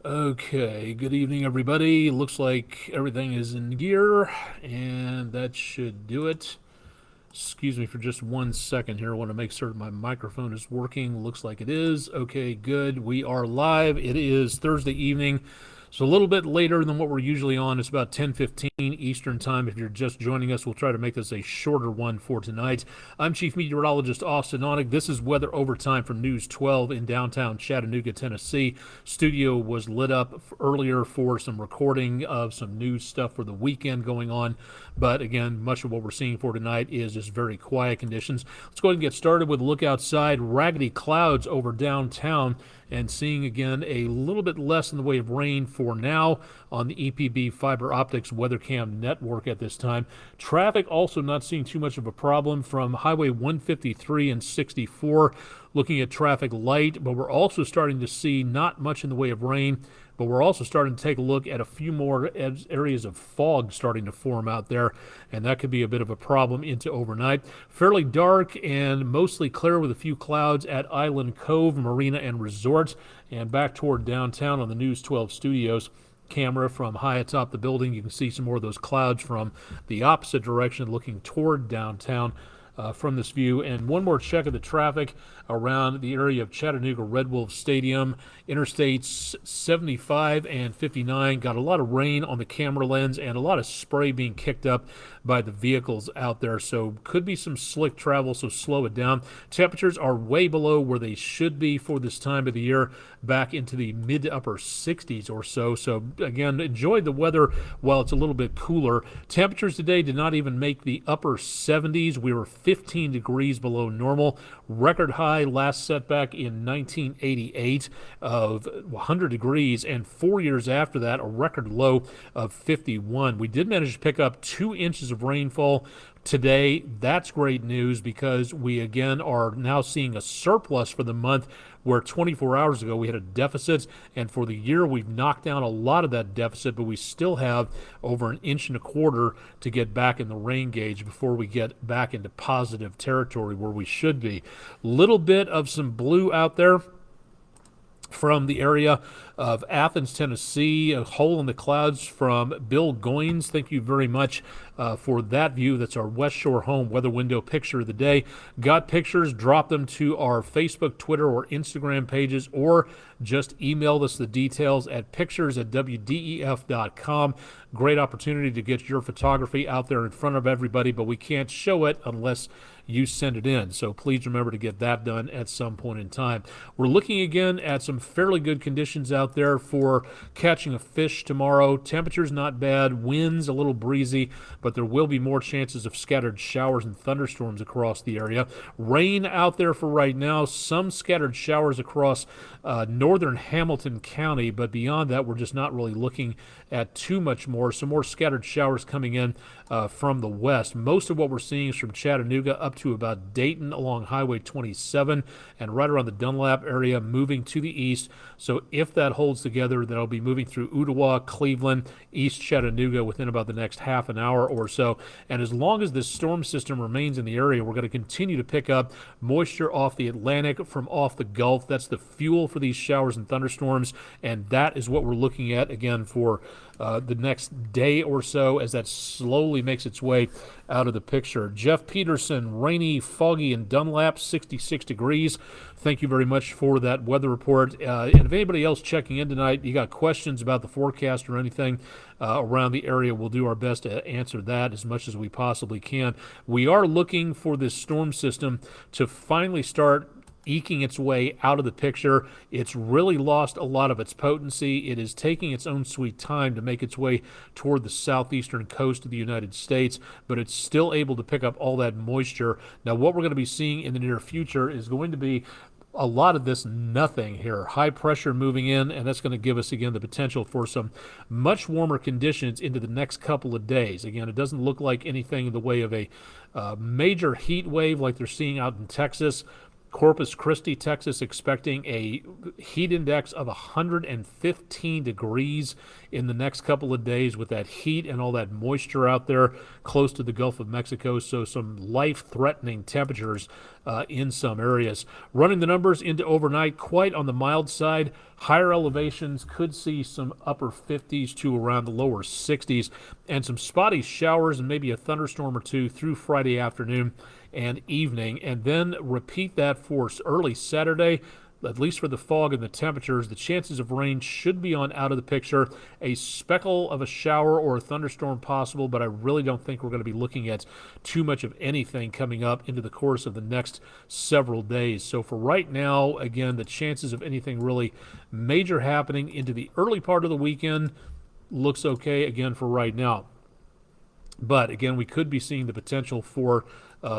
Okay, good evening, everybody. Looks like everything is in gear, and that should do it. Excuse me for just 1 second here. I want to make certain my microphone is working. Looks like it is. Okay, good. We are live. It is Thursday evening. So a little bit later than what we're usually on. It's about 10:15 Eastern Time. If you're just joining us, we'll try to make this a shorter one for tonight. I'm Chief Meteorologist Austen Onek. This is Weather Overtime from News 12 in downtown Chattanooga, Tennessee. Studio was lit up earlier for some recording of some news stuff for the weekend going on. But again, much of what we're seeing for tonight is just very quiet conditions. Let's go ahead and get started with a look outside. Raggedy clouds over downtown, and seeing again a little bit less in the way of rain for now on the EPB fiber optics weathercam network at this time. Traffic also not seeing too much of a problem from Highway 153 and 64. Looking at traffic light, but we're also starting to see not much in the way of rain, but we're also starting to take a look at a few more areas of fog starting to form out there, and that could be a bit of a problem into overnight. Fairly dark and mostly clear with a few clouds at Island Cove, Marina, and Resort, and back toward downtown on the News 12 studios camera from high atop the building. You can see some more of those clouds from the opposite direction looking toward downtown. From this view. And one more check of the traffic around the area of Chattanooga Red Wolf Stadium. Interstates 75 and 59 got a lot of rain on the camera lens and a lot of spray being kicked up by the vehicles out there, so could be some slick travel, so slow it down. Temperatures are way below where they should be for this time of the year, back into the mid to upper 60s or so. So again, enjoy the weather while it's a little bit cooler. Temperatures today did not even make the upper 70s. We were 15 degrees below normal. Record high last set back in 1988 of 100 degrees, and 4 years after that, a record low of 51. We did manage to pick up 2 inches of rainfall today. That's great news because we again are now seeing a surplus for the month, where 24 hours ago we had a deficit, and for the year we've knocked down a lot of that deficit, but we still have over 1.25 inches to get back in the rain gauge before we get back into positive territory where we should be. Little bit of some blue out there from the area of Athens, Tennessee, a hole in the clouds from Bill Goins. Thank you very much for that view. That's our West Shore home weather window picture of the day. Got pictures? Drop them to our Facebook, Twitter, or Instagram pages, or just email us the details at pictures@wdef.com. Great opportunity to get your photography out there in front of everybody, but we can't show it unless you send it in. So please remember to get that done at some point in time. We're looking again at some fairly good conditions out there for catching a fish tomorrow. Temperatures not bad, winds a little breezy, but there will be more chances of scattered showers and thunderstorms across the area. Rain out there for right now, some scattered showers across northern Hamilton County, but beyond that, we're just not really looking at too much more. Some more scattered showers coming in from the west. Most of what we're seeing is from Chattanooga up to about Dayton along Highway 27 and right around the Dunlap area, moving to the east. So if that holds together, that'll be moving through Ottawa, Cleveland, East Chattanooga within about the next half an hour or so. And as long as this storm system remains in the area, we're going to continue to pick up moisture off the Atlantic from off the Gulf. That's the fuel for these showers and thunderstorms, and that is what we're looking at again for the next day or so as that slowly makes its way out of the picture. Jeff Peterson, rainy, foggy in Dunlap, 66 degrees. Thank you very much for that weather report. And if anybody else checking in tonight, you got questions about the forecast or anything around the area, we'll do our best to answer that as much as we possibly can. We are looking for this storm system to finally start eking its way out of the picture. It's really lost a lot of its potency. It is taking its own sweet time to make its way toward the southeastern coast of the United States, but it's still able to pick up all that moisture. Now, what we're going to be seeing in the near future is going to be a lot of this nothing here. High pressure moving in, and that's going to give us, again, the potential for some much warmer conditions into the next couple of days. Again, it doesn't look like anything in the way of a major heat wave like they're seeing out in Texas. Corpus Christi, Texas, expecting a heat index of 115 degrees in the next couple of days with that heat and all that moisture out there close to the Gulf of Mexico. So some life-threatening temperatures in some areas. Running the numbers into overnight, quite on the mild side. Higher elevations could see some upper 50s to around the lower 60s, and some spotty showers and maybe a thunderstorm or two through Friday afternoon and evening, and then repeat that for early Saturday. At least for the fog and the temperatures, the chances of rain should be on out of the picture. A speckle of a shower or a thunderstorm possible, but I really don't think we're going to be looking at too much of anything coming up into the course of the next several days. So for right now, again, the chances of anything really major happening into the early part of the weekend looks okay again for right now. But again, we could be seeing the potential for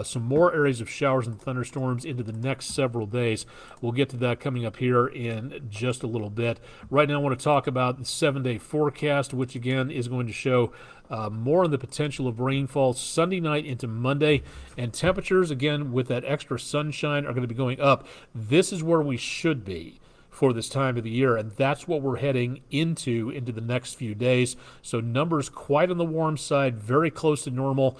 some more areas of showers and thunderstorms into the next several days. We'll get to that coming up here in just a little bit. Right now, I want to talk about the 7-day forecast, which again is going to show more on the potential of rainfall Sunday night into Monday. And temperatures, again, with that extra sunshine, are going to be going up. This is where we should be for this time of the year, and that's what we're heading into the next few days. So numbers quite on the warm side, very close to normal.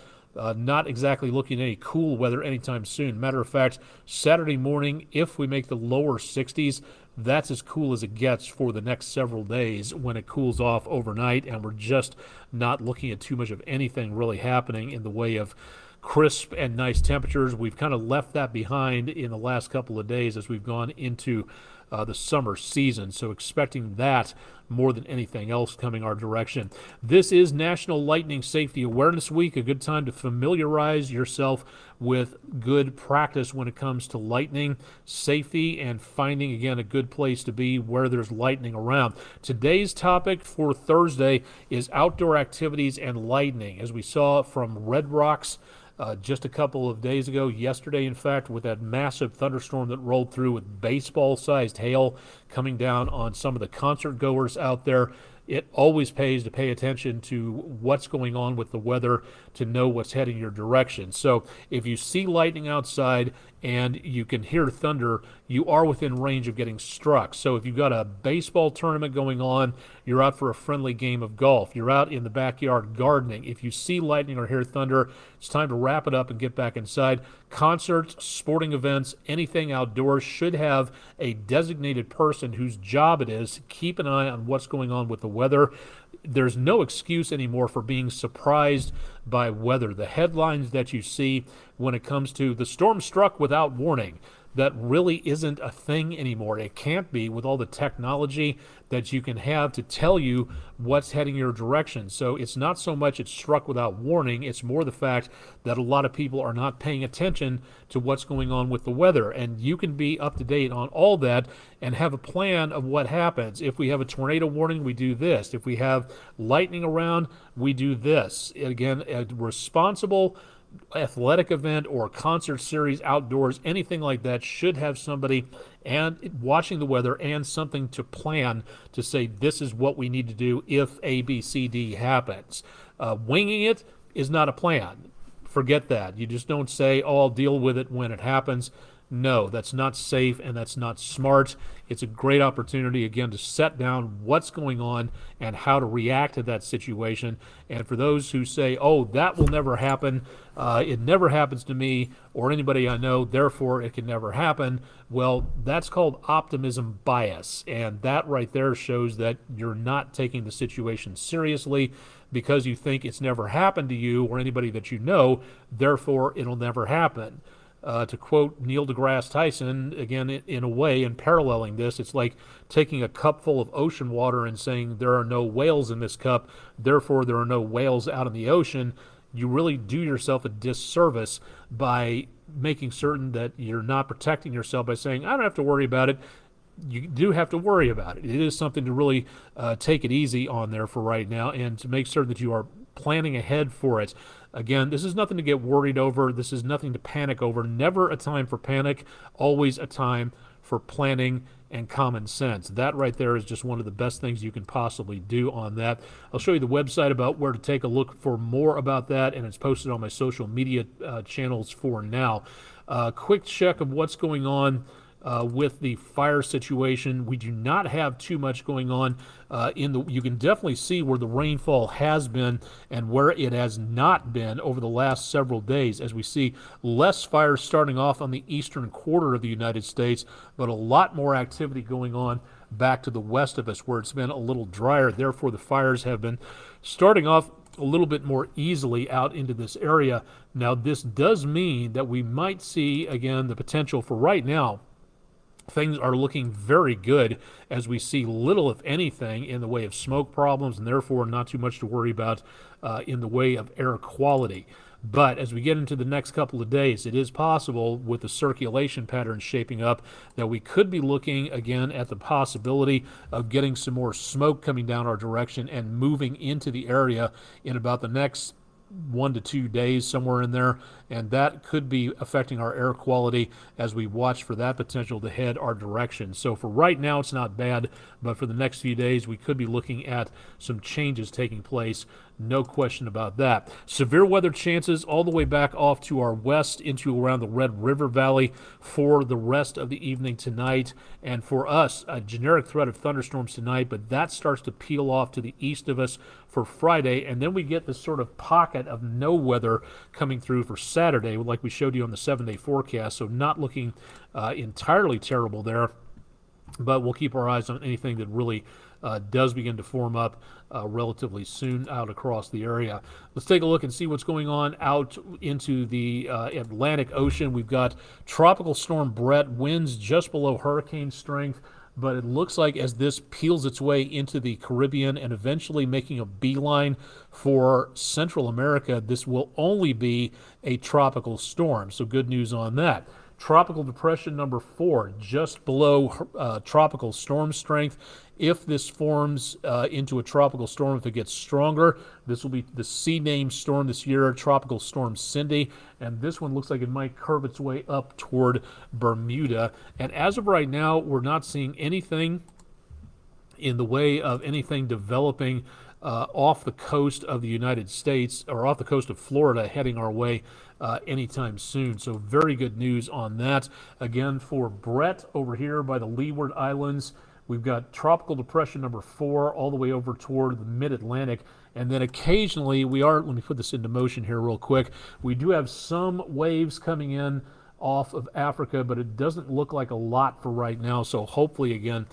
Not exactly looking at any cool weather anytime soon. Matter of fact, Saturday morning, if we make the lower 60s, that's as cool as it gets for the next several days when it cools off overnight, and we're just not looking at too much of anything really happening in the way of crisp and nice temperatures. We've kind of left that behind in the last couple of days as we've gone into the summer season, so expecting that more than anything else coming our direction. This is National Lightning Safety Awareness Week, a good time to familiarize yourself with good practice when it comes to lightning safety and finding, again, a good place to be where there's lightning around. Today's topic for Thursday is outdoor activities and lightning. As we saw from Red Rocks just a couple of days ago, yesterday in fact, with that massive thunderstorm that rolled through with baseball-sized hail coming down on some of the concert goers out there. It always pays to pay attention to what's going on with the weather to know what's heading your direction. So if you see lightning outside and you can hear thunder, you are within range of getting struck. So if you've got a baseball tournament going on, you're out for a friendly game of golf, you're out in the backyard gardening, if you see lightning or hear thunder, it's time to wrap it up and get back inside. Concerts, sporting events, anything outdoors should have a designated person whose job it is to keep an eye on what's going on with the weather. There's no excuse anymore for being surprised by weather. The headlines that you see when it comes to the storm struck without warning, that really isn't a thing anymore. It can't be with all the technology that you can have to tell you what's heading your direction. So it's not so much it's struck without warning, it's more the fact that a lot of people are not paying attention to what's going on with the weather. And you can be up to date on all that and have a plan of what happens. If we have a tornado warning, we do this. If we have lightning around, we do this. Again, a responsible athletic event or concert series outdoors, anything like that, should have somebody and watching the weather and something to plan to say this is what we need to do if A, B, C, D happens. Winging it is not a plan. Forget that. You just don't say, oh, I'll deal with it when it happens. No, that's not safe and that's not smart. It's a great opportunity, again, to set down what's going on and how to react to that situation. And for those who say, oh, that will never happen, it never happens to me or anybody I know, therefore it can never happen, well, that's called optimism bias. And that right there shows that you're not taking the situation seriously because you think it's never happened to you or anybody that you know, therefore it'll never happen. To quote Neil deGrasse Tyson, again, in a way, in paralleling this, it's like taking a cup full of ocean water and saying there are no whales in this cup, therefore there are no whales out in the ocean. You really do yourself a disservice by making certain that you're not protecting yourself by saying, I don't have to worry about it. You do have to worry about it. It is something to really take it easy on there for right now and to make certain that you are planning ahead for it. Again, this is nothing to get worried over. This is nothing to panic over. Never a time for panic, always a time for planning and common sense. That right there is just one of the best things you can possibly do on that. I'll show you the website about where to take a look for more about that, and it's posted on my social media channels for now. Quick check of what's going on with the fire situation. We do not have too much going on you can definitely see where the rainfall has been and where it has not been over the last several days, as we see less fires starting off on the eastern quarter of the United States, but a lot more activity going on back to the west of us where it's been a little drier. Therefore, the fires have been starting off a little bit more easily out into this area. Now, this does mean that we might see, again, the potential for right now. Things are looking very good as we see little, if anything, in the way of smoke problems, and therefore not too much to worry about in the way of air quality. But as we get into the next couple of days, it is possible, with the circulation patterns shaping up, that we could be looking again at the possibility of getting some more smoke coming down our direction and moving into the area in about the next 1 to 2 days, somewhere in there, and that could be affecting our air quality as we watch for that potential to head our direction. So for right now, it's not bad, but for the next few days, we could be looking at some changes taking place. No question about that. Severe weather chances all the way back off to our west into around the Red River Valley for the rest of the evening tonight. And for us, a generic threat of thunderstorms tonight, but that starts to peel off to the east of us for Friday. And then we get this sort of pocket of no weather coming through for Saturday, like we showed you on the 7-day forecast. So not looking entirely terrible there. But we'll keep our eyes on anything that really does begin to form up relatively soon out across the area. Let's take a look and see what's going on out into the Atlantic Ocean. We've got Tropical Storm Brett, winds just below hurricane strength, but it looks like as this peels its way into the Caribbean and eventually making a beeline for Central America, this will only be a tropical storm. So good news on that. Tropical Depression number 4, just below tropical storm strength. If this forms into a tropical storm, if it gets stronger, this will be the C-named storm this year, Tropical Storm Cindy, and this one looks like it might curve its way up toward Bermuda. And as of right now, we're not seeing anything in the way of anything developing off the coast of the United States or off the coast of Florida heading our way anytime soon. So very good news on that. Again, for Brett over here by the Leeward Islands, we've got Tropical Depression number 4 all the way over toward the mid-Atlantic. And then occasionally let me put this into motion here real quick. We do have some waves coming in off of Africa, but it doesn't look like a lot for right now. So hopefully, again,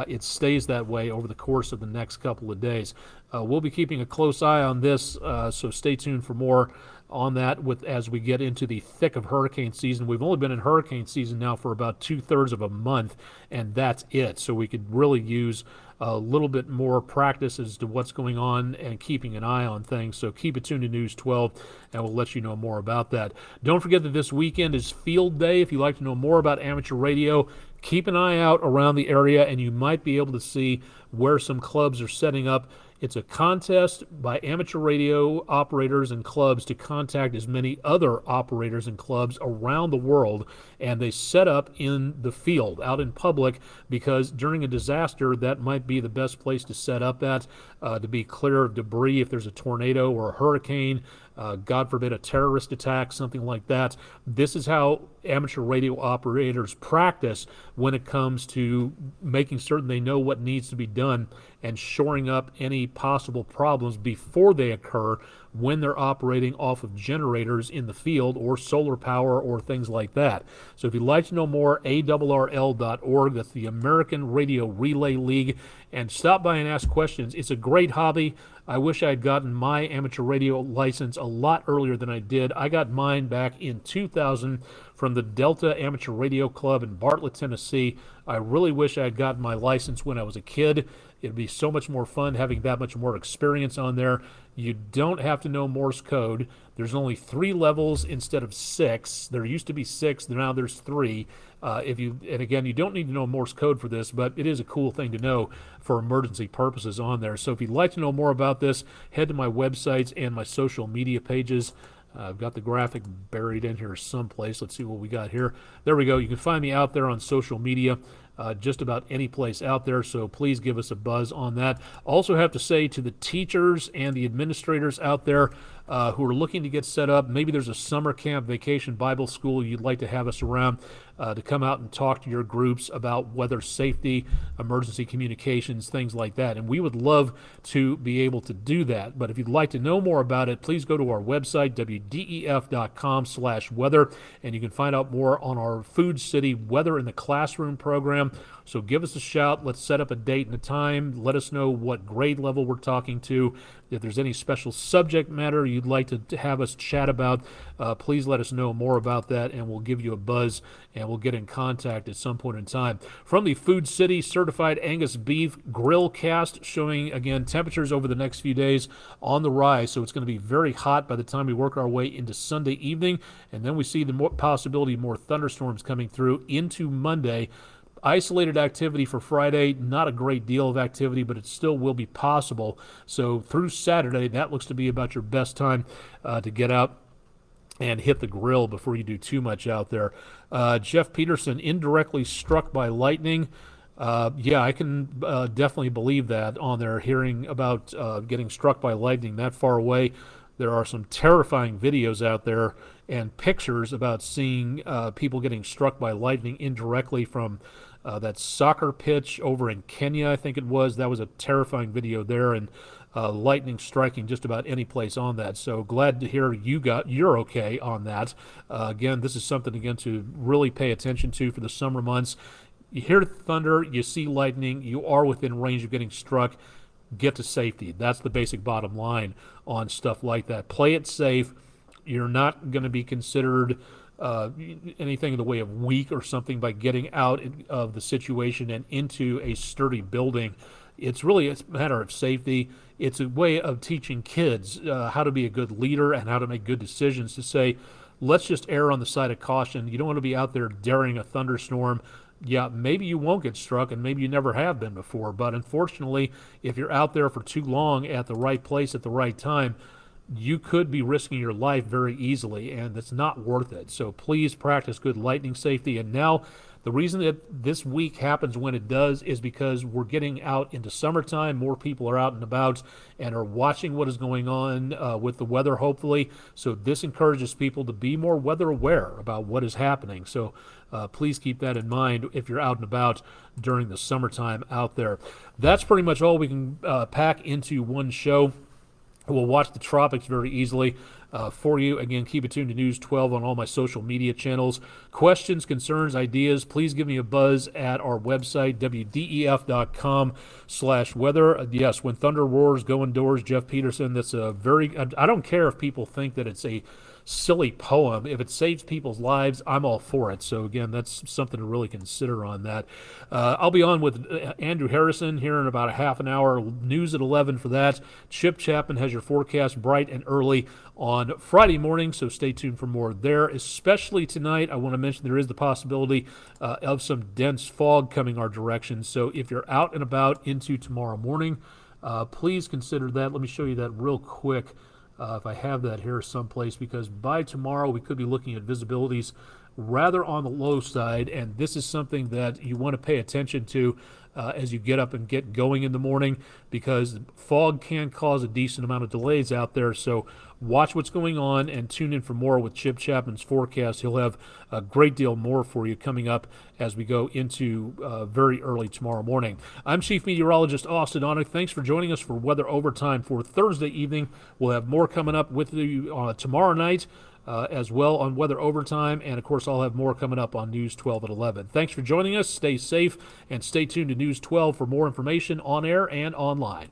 it stays that way over the course of the next couple of days. We'll be keeping a close eye on this, so stay tuned for more on that as we get into the thick of hurricane season. We've only been in hurricane season now for about 2/3 of a month, and that's it. So we could really use a little bit more practice as to what's going on and keeping an eye on things. So keep it tuned to News 12, and we'll let you know more about that. Don't forget that this weekend is Field Day. If you'd like to know more about amateur radio, keep an eye out around the area, and you might be able to see where some clubs are setting up. It's a contest by amateur radio operators and clubs to contact as many other operators and clubs around the world, and they set up in the field, out in public, because during a disaster, that might be the best place to set up at, to be clear of debris if there's a tornado or a hurricane, God forbid a terrorist attack, something like that. This is how amateur radio operators practice when it comes to making certain they know what needs to be done and shoring up any possible problems before they occur when they're operating off of generators in the field or solar power or things like that. So if you'd like to know more, ARRL.org, that's the American Radio Relay League, and stop by and ask questions. It's a great hobby. I wish I had gotten my amateur radio license a lot earlier than I did. I got mine back in 2000 from the Delta Amateur Radio Club in Bartlett, Tennessee. I really wish I had gotten my license when I was a kid. It'd be so much more fun having that much more experience on there. You don't have to know Morse code. There's only 3 levels instead of 6. There used to be 6. Now there's 3. And again, you don't need to know Morse code for this, but it is a cool thing to know for emergency purposes on there. So if you'd like to know more about this, head to my websites and my social media pages. I've got the graphic buried in here someplace. Let's see what we got here. There we go. You can find me out there on social media, just about any place out there, so please give us a buzz on that. Also have to say to the teachers and the administrators out there, who are looking to get set up. Maybe there's a summer camp, vacation, Bible school you'd like to have us around to come out and talk to your groups about weather safety, emergency communications, things like that. And we would love to be able to do that. But if you'd like to know more about it, please go to our website, wdef.com/weather, and you can find out more on our Food City Weather in the Classroom program. So give us a shout. Let's set up a date and a time. Let us know what grade level we're talking to. If there's any special subject matter you'd like to have us chat about, please let us know more about that, and we'll give you a buzz, and we'll get in contact at some point in time. From the Food City Certified Angus Beef Grill Cast, showing, again, temperatures over the next few days on the rise, so it's going to be very hot by the time we work our way into Sunday evening, and then we see the possibility of more thunderstorms coming through into Monday. Isolated activity for Friday, not a great deal of activity, but it still will be possible. So through Saturday, that looks to be about your best time to get out and hit the grill before you do too much out there. Jeff Peterson, indirectly struck by lightning. Yeah, I can definitely believe that on there, hearing about getting struck by lightning that far away. There are some terrifying videos out there and pictures about seeing people getting struck by lightning indirectly from that soccer pitch over in Kenya, I think it was. That was a terrifying video there, and lightning striking just about any place on that. So glad to hear you're okay on that. Again, this is something to really pay attention to for the summer months. You hear thunder, you see lightning, you are within range of getting struck. Get to safety. That's the basic bottom line on stuff like that. Play it safe. You're not going to be considered anything in the way of weak or something by getting out of the situation and into a sturdy building. It's really a matter of safety. It's a way of teaching kids how to be a good leader and how to make good decisions, to say, let's just err on the side of caution. You don't want to be out there daring a thunderstorm. Yeah, maybe you won't get struck, and maybe you never have been before. But unfortunately, if you're out there for too long at the right place at the right time, you could be risking your life very easily, and it's not worth it. So please practice good lightning safety. And now, the reason that this week happens when it does is because we're getting out into summertime. More people are out and about and are watching what is going on with the weather, hopefully. So this encourages people to be more weather aware about what is happening. So please keep that in mind if you're out and about during the summertime out there. That's pretty much all we can pack into one show. We'll watch the tropics very easily for you. Again, keep it tuned to News 12 on all my social media channels. Questions, concerns, ideas, please give me a buzz at our website, wdef.com/weather. Yes, when thunder roars, go indoors. Jeff Peterson, that's a very, I don't care if people think that it's a silly poem. If it saves people's lives, I'm all for it. So again, that's something to really consider on that. I'll be on with Andrew Harrison here in about a half an hour. News at 11 for that. Chip Chapman has your forecast bright and early on Friday morning, so stay tuned for more there. Especially tonight, I want to mention there is the possibility of some dense fog coming our direction. So if you're out and about into tomorrow morning, please consider that. Let me show you that real quick. If I have that here someplace, because by tomorrow we could be looking at visibilities rather on the low side, and this is something that you want to pay attention to as you get up and get going in the morning, because fog can cause a decent amount of delays out there. So watch what's going on and tune in for more with Chip Chapman's forecast. He'll have a great deal more for you coming up as we go into very early tomorrow morning. I'm Chief Meteorologist Austen Onek. Thanks for joining us for Weather Overtime for Thursday evening. We'll have more coming up with you tomorrow night as well on Weather Overtime, and of course I'll have more coming up on News 12 at 11. Thanks for joining us. Stay safe and stay tuned to News 12 for more information on air and online.